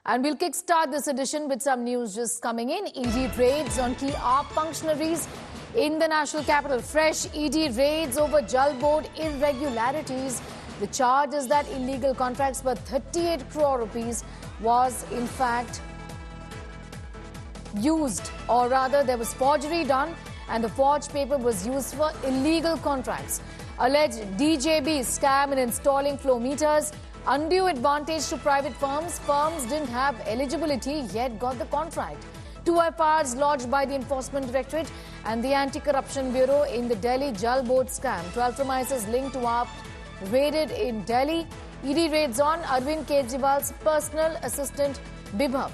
And we'll kickstart this edition with some news just coming in. ED raids on key AAP functionaries in the national capital. Fresh ED raids over JAL board irregularities. The charge is that illegal contracts worth 38 crore rupees was in fact used, or rather there was forgery done and the forged paper was used for illegal contracts. Alleged DJB scam in installing flow meters. Undue advantage to private firms. Firms didn't have eligibility yet got the contract. 2 FIRs lodged by the Enforcement Directorate and the Anti-Corruption Bureau in the Delhi JAL board scam. 12 premises linked to AAP raided in Delhi. ED raids on Arvind Kejriwal's personal assistant Bibham.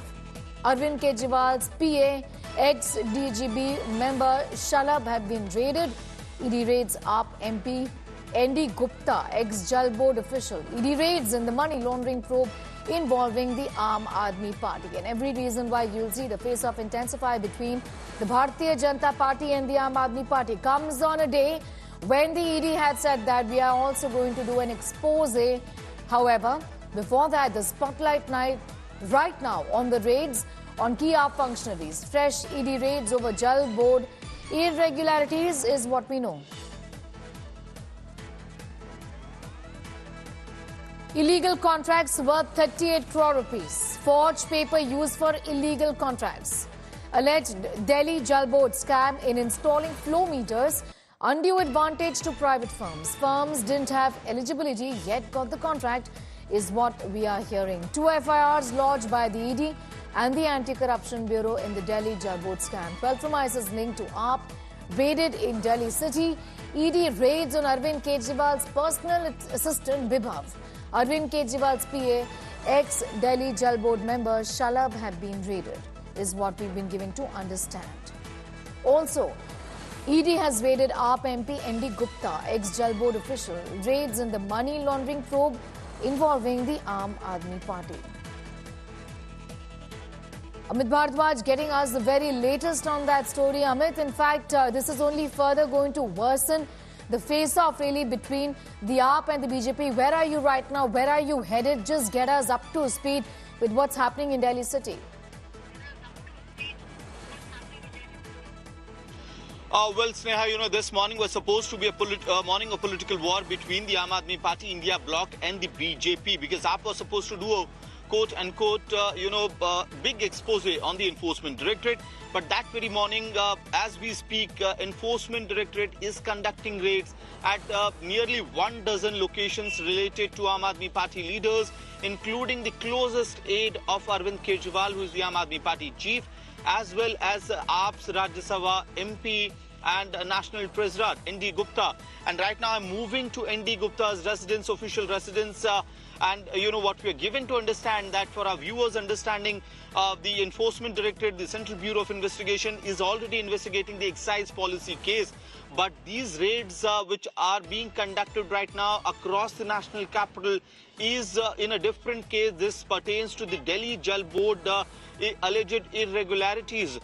Arvind Kejriwal's PA, ex-DGB member Shalab have been raided. ED raids AAP MP Gupta, ex-JAL board official. ED raids in the money laundering probe involving the Aam Aadmi Party. And every reason why you'll see the face-off intensify between the Bharatiya Janata Party and the Aam Aadmi Party comes on a day when the ED had said that we are also going to do an expose. However, before that, the spotlight night right now on the raids on key AAP functionaries. Fresh ED raids over JAL board irregularities is what we know. Illegal contracts worth 38 crore rupees. Forged paper used for illegal contracts. Alleged Delhi JAL board scam in installing flow meters. Undue advantage to private firms. Firms didn't have eligibility yet got the contract is what we are hearing. 2 FIRs lodged by the ED and the Anti-Corruption Bureau in the Delhi JAL board scam. 12 premises linked to AAP raided in Delhi city. ED raids on Arvind Kejriwal's personal assistant Bibham. Arvind Kejriwal's PA, ex-Delhi JAL board member Shalab have been raided, is what we've been given to understand. Also, ED has raided AAP MP Gupta, ex-JAL board official. Raids in the money laundering probe involving the Aam Aadmi Party. Amit Bharadwaj getting us the very latest on that story. Amit, in fact, this is only further going to worsen the face-off really between the AAP and the BJP. Where are you right now? Where are you headed? Just get us up to speed with what's happening in Delhi city. Well, Sneha, this morning was supposed to be a morning of political war between the Aam Aadmi Party India bloc and the BJP, because AAP was supposed to do a quote-unquote, big expose on the Enforcement Directorate. But that very morning, as we speak, Enforcement Directorate is conducting raids at nearly 12 locations related to Aam Aadmi Party leaders, including the closest aide of Arvind Kejriwal, who is the Aam Aadmi Party chief, as well as AAP's Rajya Sabha MP and National Treasurer, ND Gupta. And right now I'm moving to ND Gupta's residence, official residence. And what we are given to understand that for our viewers' understanding, the Enforcement Directorate, the Central Bureau of Investigation, is already investigating the excise policy case. But these raids which are being conducted right now across the national capital is in a different case. This pertains to the Delhi JAL board alleged irregularities.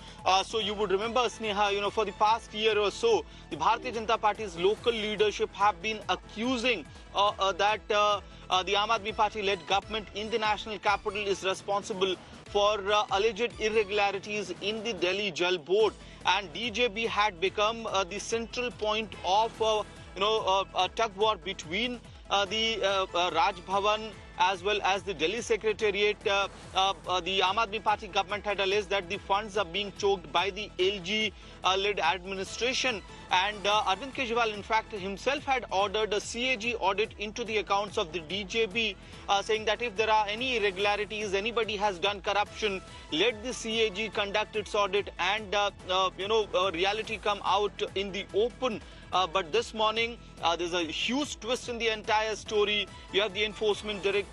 So you would remember, Sneha, for the past year or so, the Bharatiya Janata Party's local leadership have been accusing that the Aam Aadmi Party-led government in the national capital is responsible for alleged irregularities in the Delhi JAL board. And DJB had become the central point of a tug war between the Raj Bhavan as well as the Delhi Secretariat. The Aam Aadmi Party government had alleged that the funds are being choked by the LG-led administration. And Arvind Kejriwal, in fact, himself had ordered a CAG audit into the accounts of the DJB, saying that if there are any irregularities, anybody has done corruption, let the CAG conduct its audit and, reality come out in the open. But this morning, there's a huge twist in the entire story. You have the Enforcement Directorate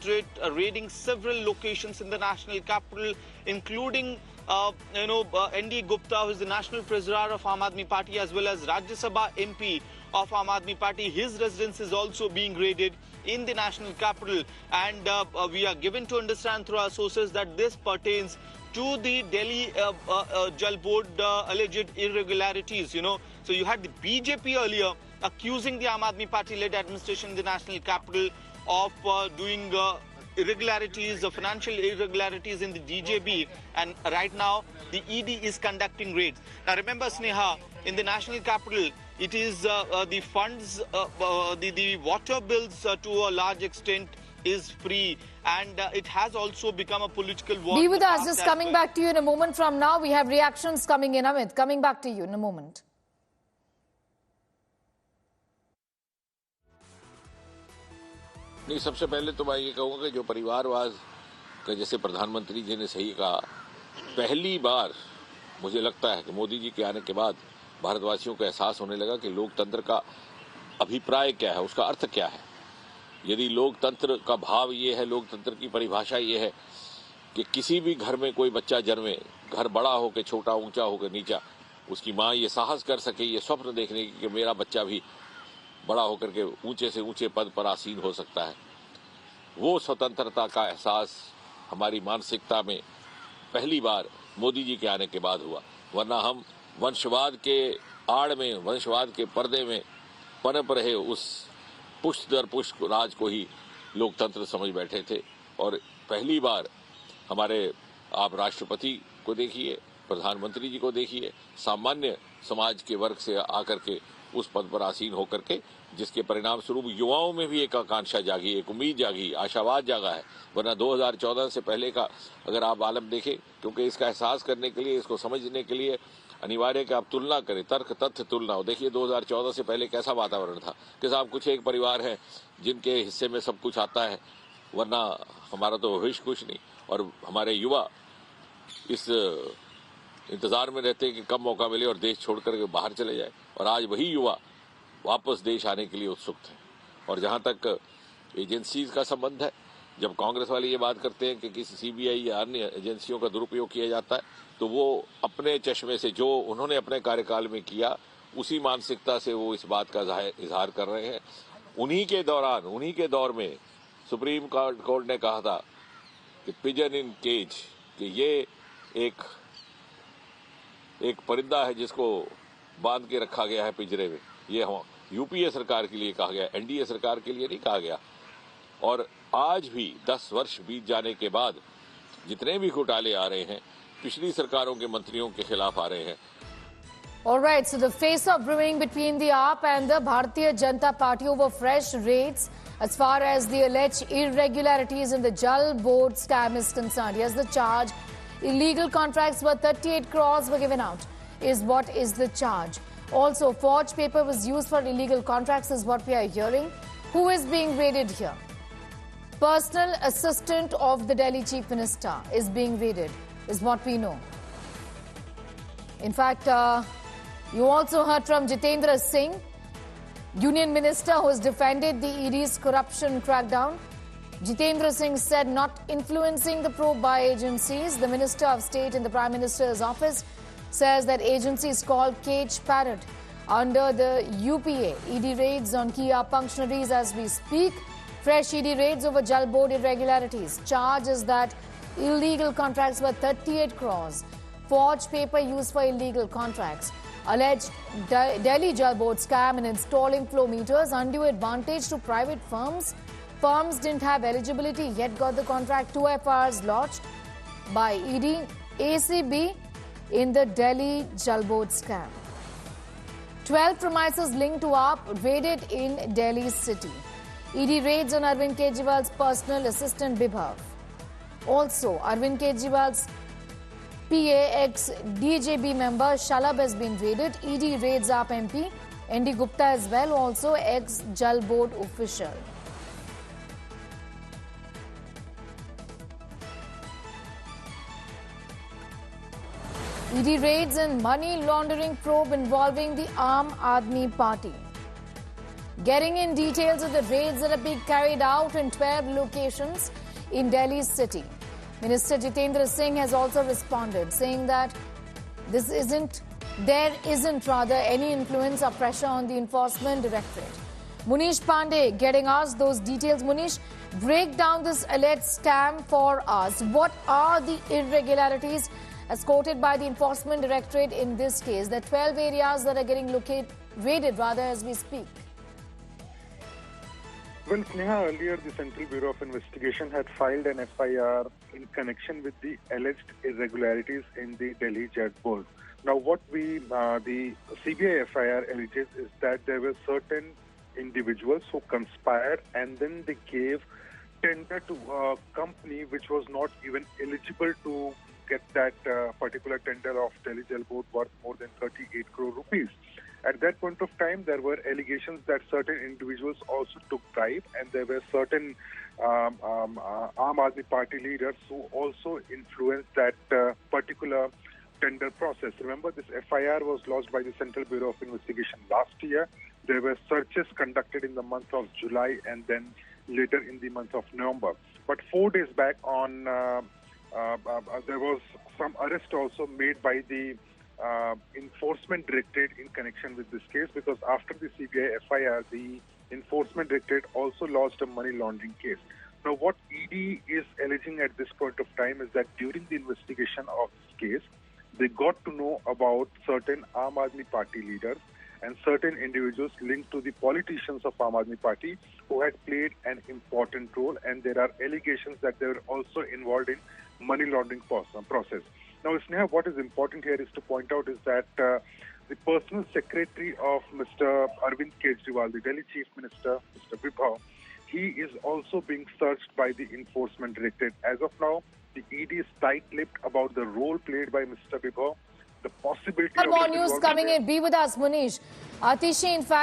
raiding several locations in the national capital, including ND Gupta, who is the National Treasurer of Aam Aadmi Party, as well as Rajya Sabha MP of Aam Aadmi Party. His residence is also being raided in the national capital. And we are given to understand through our sources that this pertains to the Delhi JAL board alleged irregularities, So you had the BJP earlier accusing the Aam Aadmi Party-led administration in the national capital of doing irregularities, financial irregularities in the DJB, and right now the ED is conducting raids. Now remember, Sneha, in the national capital, it is the funds, the water bills to a large extent is free, and it has also become a political war. Be with us. Just coming back to you in a moment from now. We have reactions coming in. Amit, coming back to you in a moment. नहीं, सबसे पहले तो मैं ये कहूँगा कि जो परिवारवाद का, जैसे प्रधानमंत्री जी ने सही कहा, पहली बार मुझे लगता है कि मोदी जी के आने के बाद भारतवासियों को एहसास होने लगा कि लोकतंत्र का अभिप्राय क्या है, उसका अर्थ क्या है। यदि लोकतंत्र का भाव ये है, लोकतंत्र की परिभाषा ये है कि किसी भी घर में कोई बच्चा जन्मे, घर बड़ा हो के छोटा, ऊंचा हो के नीचा, उसकी माँ ये साहस कर सके, ये स्वप्न देखने की कि मेरा बच्चा भी बड़ा होकर के ऊंचे से ऊंचे पद पर आसीन हो सकता है, वो स्वतंत्रता का एहसास हमारी मानसिकता में पहली बार मोदी जी के आने के बाद हुआ। वरना हम वंशवाद के आड़ में, वंशवाद के पर्दे में पनप रहे उस पुष्ट दर पुष्ट राज को ही लोकतंत्र समझ बैठे थे। और पहली बार हमारे आप राष्ट्रपति को देखिए, प्रधानमंत्री जी को देखिए, सामान्य समाज के वर्ग से आकर के उस पद पर आसीन होकर के, जिसके परिणाम स्वरूप युवाओं में भी एक आकांक्षा जागी, एक उम्मीद जागी, आशावाद जागा है। वरना 2014 से पहले का अगर आप आलम देखें, क्योंकि इसका एहसास करने के लिए, इसको समझने के लिए अनिवार्य है कि आप तुलना करें, तर्क तथ्य तुलना हो। देखिए 2014 से पहले कैसा वातावरण था कि साहब कुछ एक परिवार है जिनके हिस्से में सब कुछ आता है, वरना हमारा तो भविष्य कुछ नहीं। और हमारे युवा इस इंतजार में रहते हैं कि कब मौका मिले और देश छोड़ कर बाहर चले जाए, और आज वही युवा वापस देश आने के लिए उत्सुक थे। और जहां तक एजेंसीज का संबंध है, जब कांग्रेस वाले ये बात करते हैं कि किसी सीबीआई या अन्य एजेंसियों का दुरुपयोग किया जाता है, तो वो अपने चश्मे से जो उन्होंने अपने कार्यकाल में किया, उसी मानसिकता से वो इस बात का इजहार कर रहे हैं। उन्हीं के दौरान, उन्हीं के दौर में सुप्रीम कोर्ट ने कहा था कि पिजन इन केज, कि ये एक परिंदा है जिसको बांध के रखा गया है पिंजरे में। ये यूपीए सरकार के लिए कहा गया, एनडीए सरकार के लिए नहीं कहा गया। और आज भी 10 वर्ष बीत जाने के बाद जितने भी घोटाले आ रहे हैं, पिछली सरकारों के मंत्रियों के खिलाफ आ रहे हैं। All right, so the face-off brewing between the AAP and the Bharatiya Janata Party over fresh raids as far as the alleged irregularities in the JAL board scam is concerned. Yes, the charge, illegal contracts worth 38 crores were given out, is what is the charge. Also, forged paper was used for illegal contracts is what we are hearing. Who is being raided here? Personal assistant of the Delhi Chief Minister is being raided, is what we know. In fact, you also heard from Jitendra Singh, Union Minister, who has defended the ED's corruption crackdown. Jitendra Singh said not influencing the probe by agencies. The Minister of State in the Prime Minister's office says that agencies called cage parrot under the UPA. ED raids on TR Functionaries as we speak. Fresh ED raids over JAL board irregularities. Charge is that illegal contracts were 38 crores. Forged paper used for illegal contracts. Alleged Delhi JAL board scam in installing flow meters. Undue advantage to private firms. Firms didn't have eligibility yet got the contract. 2 FIRs lodged by ED, ACB in the Delhi JAL board scam. 12 premises linked to AAP raided in Delhi city. ED raids on Arvind Kejriwal's personal assistant Bibham. Also, Arvind Kejriwal's PA ex-DJB member Shalab has been raided. ED raids AAP MP, ND Gupta as well, also ex-JAL board official. ED raids and money laundering probe involving the Aam Aadmi Party. Getting in details of the raids that are being carried out in 12 locations in Delhi city. Minister Jitendra Singh has also responded, saying that there isn't any influence or pressure on the Enforcement Directorate. Munish Pandey getting us those details. Munish, break down this alleged scam for us. What are the irregularities as quoted by the Enforcement Directorate in this case? There are 12 areas that are getting raided as we speak. Well, Sneha, earlier the Central Bureau of Investigation had filed an FIR in connection with the alleged irregularities in the Delhi JAL board. Now, what the CBI FIR alleges is that there were certain individuals who conspired and then they gave tender to a company which was not even eligible to get that particular tender of Delhi JAL board worth more than 38 crore rupees. At that point of time, there were allegations that certain individuals also took bribe, and there were certain Aam Aadmi Party leaders who also influenced that particular tender process. Remember, this FIR was lodged by the Central Bureau of Investigation last year. There were searches conducted in the month of July and then later in the month of November. But 4 days back on, there was some arrest also made by the Enforcement Directorate in connection with this case, because after the CBI FIR, the Enforcement Directorate also lodged a money laundering case. Now, what ED is alleging at this point of time is that during the investigation of this case, they got to know about certain Aam Aadmi Party leaders and certain individuals linked to the politicians of Aam Aadmi Party who had played an important role, and there are allegations that they were also involved in money laundering process. Now, Sneha, what is important here is to point out is that the personal secretary of Mr. Arvind Kejriwal, the Delhi Chief Minister, Mr. Bibham, he is also being searched by the Enforcement Directorate. As of now, the ED is tight-lipped about the role played by Mr. Bibham, the possibility of... More news coming in. Be with us, Munish. Atishi, in fact...